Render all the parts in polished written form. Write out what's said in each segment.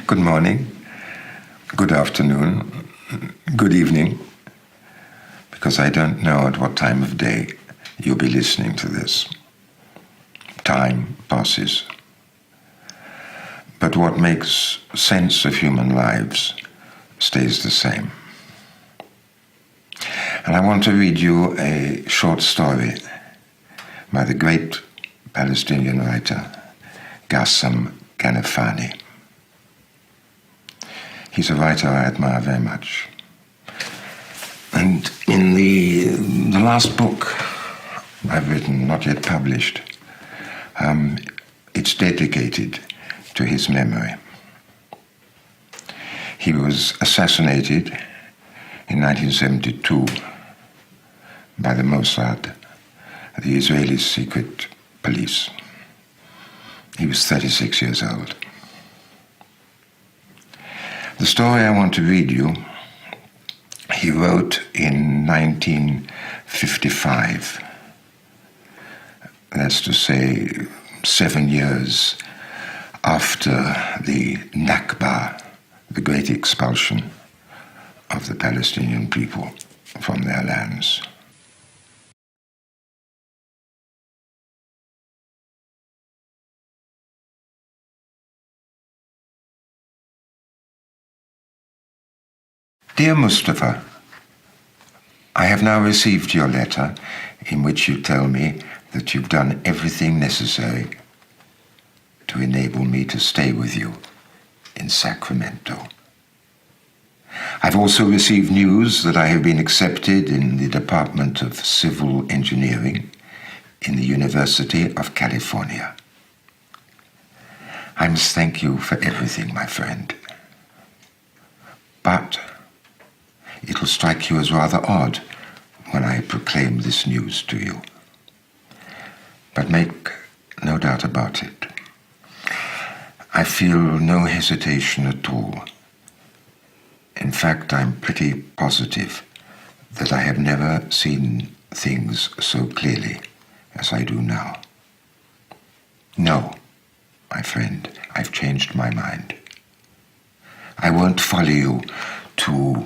Good morning, good afternoon, good evening, because I don't know at what time of day you'll be listening to this. Time passes. But what makes sense of human lives stays the same. And I want to read you a short story by the great Palestinian writer Ghassan Kanafani. He's a writer I admire very much. And in the last book I've written, not yet published, it's dedicated to his memory. He was assassinated in 1972 by the Mossad, the Israeli secret police. He was 36 years old. The story I want to read you, he wrote in 1955. That's to say, 7 years after the Nakba, the great expulsion of the Palestinian people from their lands. Dear Mustafa, I have now received your letter in which you tell me that you've done everything necessary to enable me to stay with you in Sacramento. I've also received news that I have been accepted in the Department of Civil Engineering in the University of California. I must thank you for everything, my friend. But it will strike you as rather odd when I proclaim this news to you. But make no doubt about it. I feel no hesitation at all. In fact, I'm pretty positive that I have never seen things so clearly as I do now. No, my friend, I've changed my mind. I won't follow you to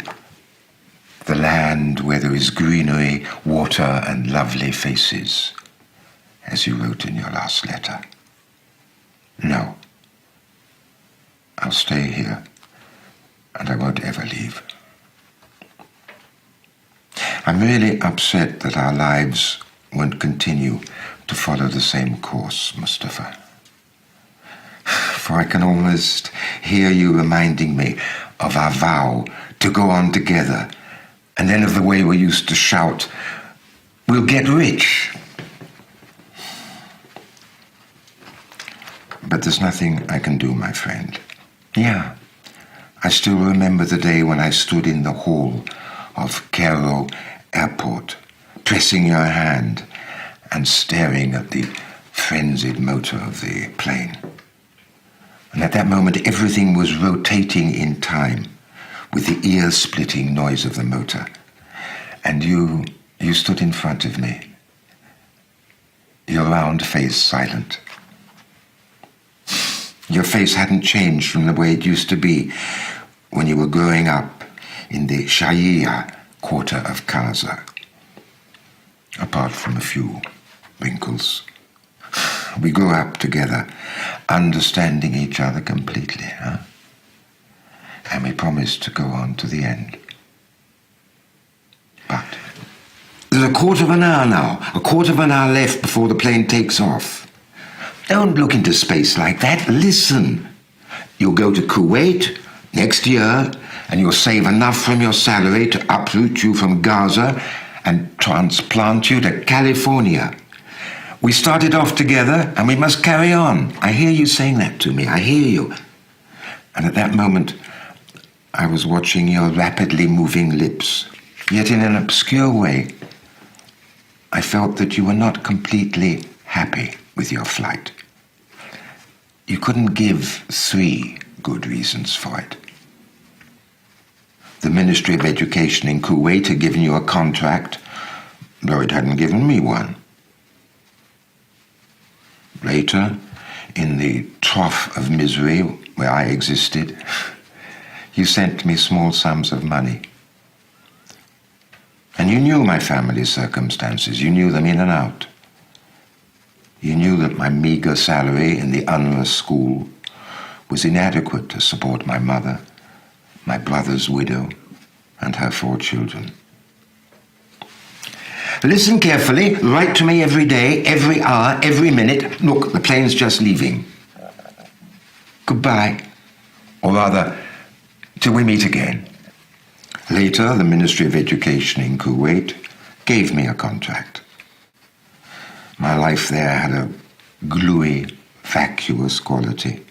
the land where there is greenery, water, and lovely faces, as you wrote in your last letter. No. I'll stay here, and I won't ever leave. I'm really upset that our lives won't continue to follow the same course, Mustafa. For I can almost hear you reminding me of our vow to go on together, and then of the way we used to shout, "We'll get rich." But there's nothing I can do, my friend. Yeah, I still remember the day when I stood in the hall of Cairo Airport, pressing your hand and staring at the frenzied motor of the plane. And at that moment, everything was rotating in time with the ear-splitting noise of the motor. And you stood in front of me, your round face silent. Your face hadn't changed from the way it used to be when you were growing up in the Shia quarter of Gaza, apart from a few wrinkles. We grew up together, understanding each other completely, huh? And we promised to go on to the end. But there's a quarter of an hour now, a quarter of an hour left before the plane takes off. Don't look into space like that. Listen. You'll go to Kuwait next year, and you'll save enough from your salary to uproot you from Gaza and transplant you to California. We started off together, and we must carry on. I hear you saying that to me. I hear you. And at that moment, I was watching your rapidly moving lips. Yet in an obscure way, I felt that you were not completely happy with your flight. You couldn't give 3 good reasons for it. The Ministry of Education in Kuwait had given you a contract, though it hadn't given me one. Later, in the trough of misery where I existed, you sent me small sums of money. And you knew my family's circumstances. You knew them in and out. You knew that my meager salary in the UNRWA school was inadequate to support my mother, my brother's widow, and her 4 children. Listen carefully. Write to me every day, every hour, every minute. Look, the plane's just leaving. Goodbye. Or rather, till we meet again. Later, the Ministry of Education in Kuwait gave me a contract. My life there had a gluey, vacuous quality,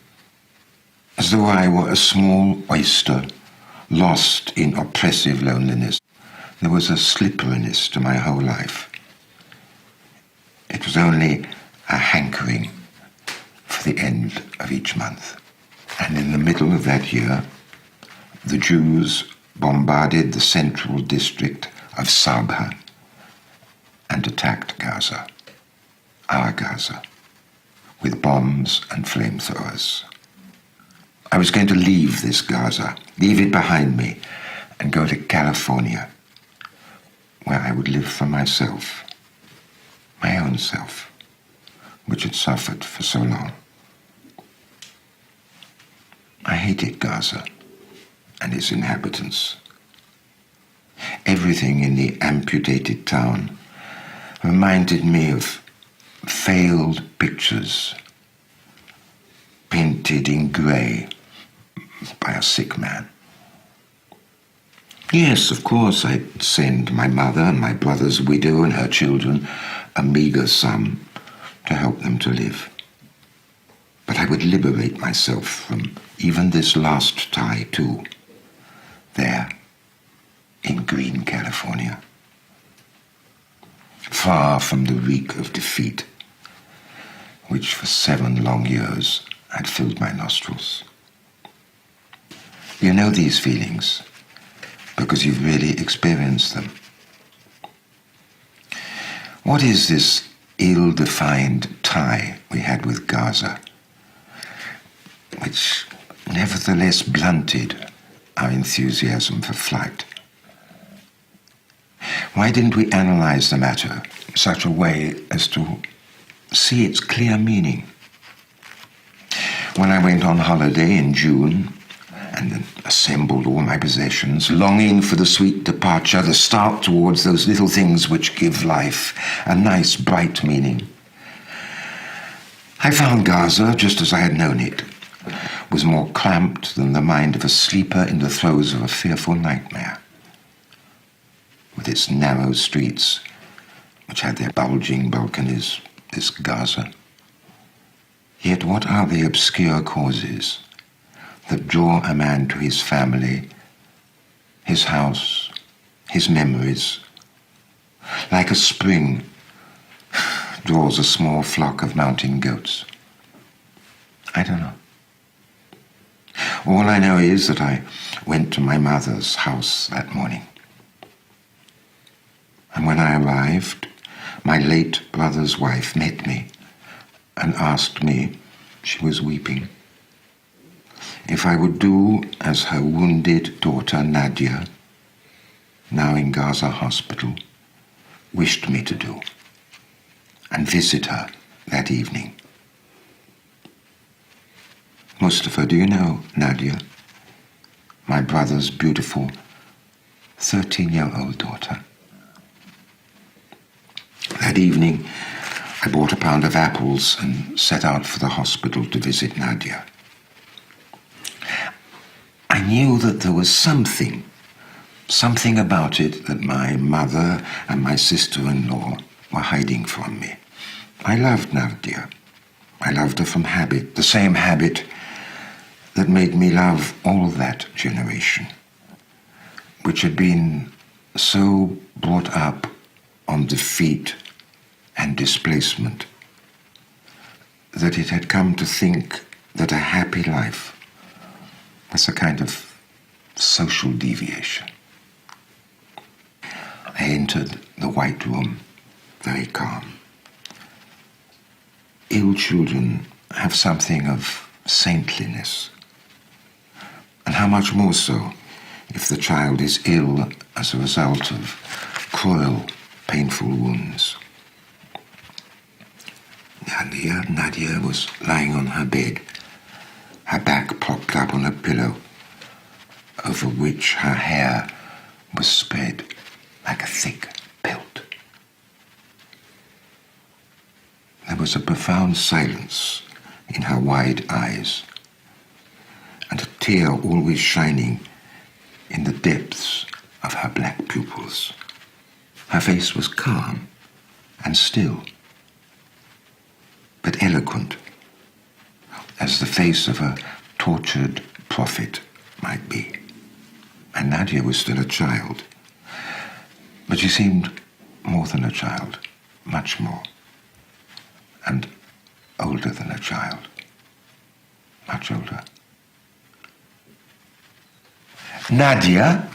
as though I were a small oyster lost in oppressive loneliness. There was a slipperiness to my whole life. It was only a hankering for the end of each month. And in the middle of that year, the Jews bombarded the central district of Sabha and attacked Gaza, our Gaza, with bombs and flamethrowers. I was going to leave this Gaza, leave it behind me, and go to California, where I would live for myself, my own self, which had suffered for so long. I hated Gaza and its inhabitants. Everything in the amputated town reminded me of failed pictures painted in grey by a sick man. Yes, of course, I'd send my mother and my brother's widow and her children a meagre sum to help them to live. But I would liberate myself from even this last tie too, there in green California, far from the reek of defeat, which for 7 long years had filled my nostrils. You know these feelings because you've really experienced them. What is this ill-defined tie we had with Gaza, which nevertheless blunted our enthusiasm for flight? Why didn't we analyze the matter in such a way as to see its clear meaning? When I went on holiday in June and assembled all my possessions, longing for the sweet departure, the start towards those little things which give life a nice, bright meaning, I found Gaza, just as I had known it, was more cramped than the mind of a sleeper in the throes of a fearful nightmare. With its narrow streets, which had their bulging balconies, this Gaza. Yet what are the obscure causes that draw a man to his family, his house, his memories, like a spring draws a small flock of mountain goats? I don't know. All I know is that I went to my mother's house that morning. And when I arrived, my late brother's wife met me and asked me, she was weeping, if I would do as her wounded daughter Nadia, now in Gaza hospital, wished me to do, and visit her that evening. Mustafa, do you know Nadia? My brother's beautiful 13-year-old daughter. That evening, I bought a pound of apples and set out for the hospital to visit Nadia. I knew that there was something about it that my mother and my sister-in-law were hiding from me. I loved Nadia. I loved her from habit, the same habit that made me love all that generation, which had been so brought up on defeat and displacement that it had come to think that a happy life was a kind of social deviation. I entered the white room, very calm. Ill children have something of saintliness. And how much more so if the child is ill as a result of cruel, painful wounds. Nadia was lying on her bed, her back propped up on a pillow, over which her hair was spread like a thick pelt. There was a profound silence in her wide eyes, and a tear always shining in the depths of her black pupils. Her face was calm and still, but eloquent, as the face of a tortured prophet might be. And Nadia was still a child, but she seemed more than a child, much more, and older than a child, much older. Nadia?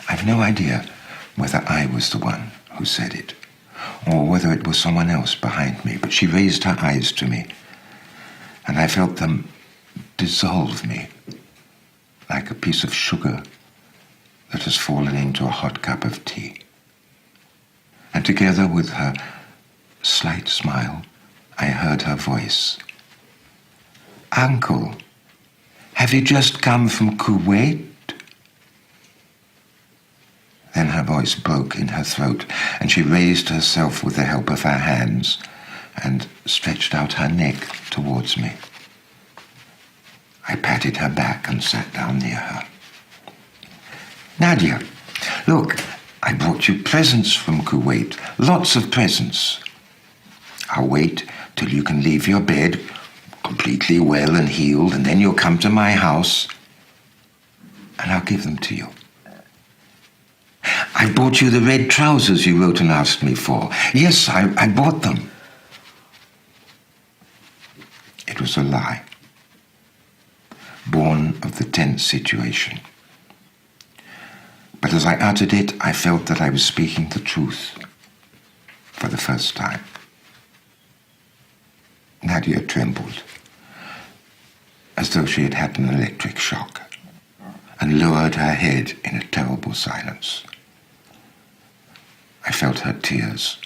I've no idea whether I was the one who said it, or whether it was someone else behind me, but she raised her eyes to me, and I felt them dissolve me like a piece of sugar that has fallen into a hot cup of tea. And together with her slight smile, I heard her voice. Uncle, have you just come from Kuwait? Then her voice broke in her throat, and she raised herself with the help of her hands and stretched out her neck towards me. I patted her back and sat down near her. Nadia, look, I brought you presents from Kuwait, lots of presents. I'll wait till you can leave your bed, completely well and healed, and then you'll come to my house, and I'll give them to you. I bought you the red trousers you wrote and asked me for. Yes, I bought them. It was a lie, born of the tense situation. But as I uttered it, I felt that I was speaking the truth for the first time. Nadia trembled, as though she had had an electric shock, and lowered her head in a terrible silence. I felt her tears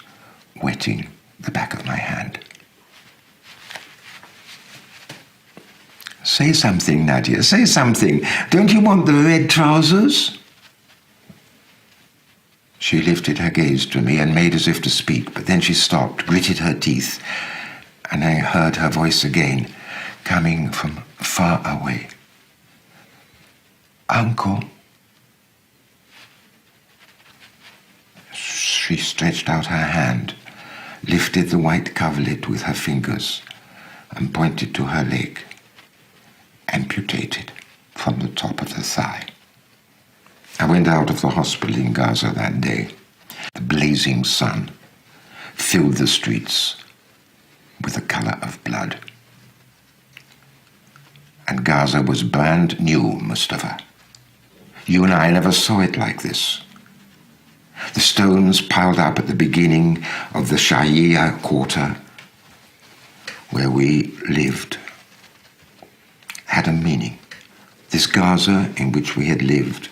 wetting the back of my hand. Say something, Nadia, say something. Don't you want the red trousers? She lifted her gaze to me and made as if to speak, but then she stopped, gritted her teeth, and I heard her voice again, coming from far away. Uncle. She stretched out her hand, lifted the white coverlet with her fingers, and pointed to her leg, amputated from the top of the thigh. I went out of the hospital in Gaza that day. The blazing sun filled the streets with the color of blood. And Gaza was brand new, Mustafa. You and I never saw it like this. The stones piled up at the beginning of the Shahia quarter, where we lived, had a meaning. This Gaza in which we had lived,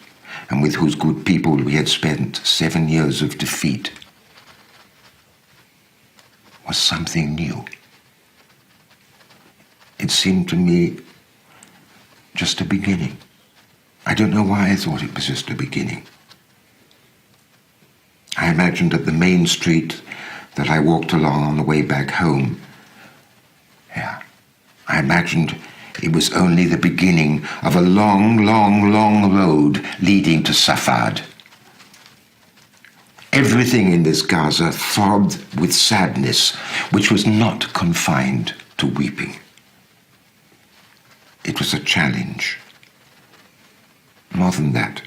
and with whose good people we had spent 7 years of defeat, was something new. It seemed to me just a beginning. I don't know why I thought it was just a beginning. I imagined that the main street that I walked along on the way back home, I imagined it was only the beginning of a long, long, long road leading to Safad. Everything in this Gaza throbbed with sadness, which was not confined to weeping. It was a challenge. More than that,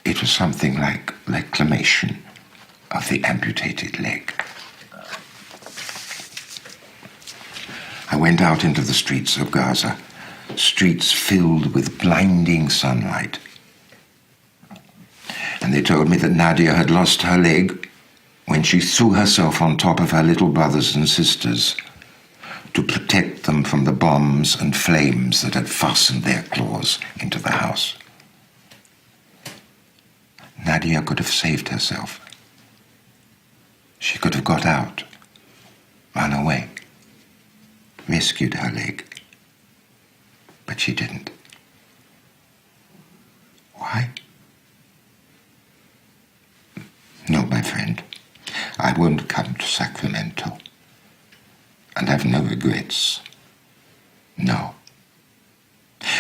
it was something like reclamation of the amputated leg. I went out into the streets of Gaza, streets filled with blinding sunlight. And they told me that Nadia had lost her leg, when she threw herself on top of her little brothers and sisters to protect them from the bombs and flames that had fastened their claws into the house. Nadia could have saved herself. She could have got out, run away, rescued her leg. But she didn't. Why? No, my friend, I won't come to Sacramento. And have no regrets. No.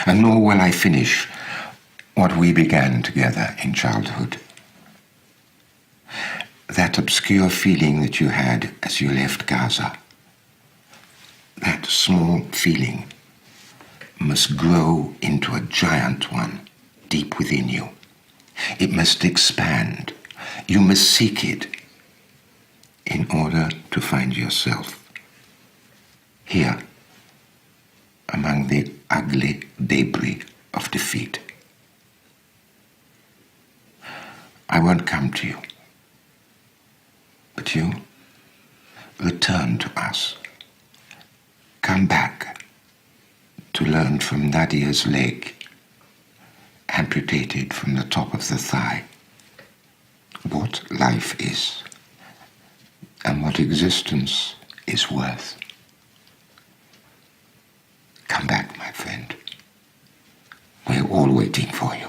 And nor will I finish what we began together in childhood. That obscure feeling that you had as you left Gaza, that small feeling must grow into a giant one deep within you. It must expand. You must seek it in order to find yourself. Here, among the ugly debris of defeat. I won't come to you, but you return to us. Come back to learn from Nadia's leg, amputated from the top of the thigh, what life is and what existence is worth. Come back, my friend. We're all waiting for you.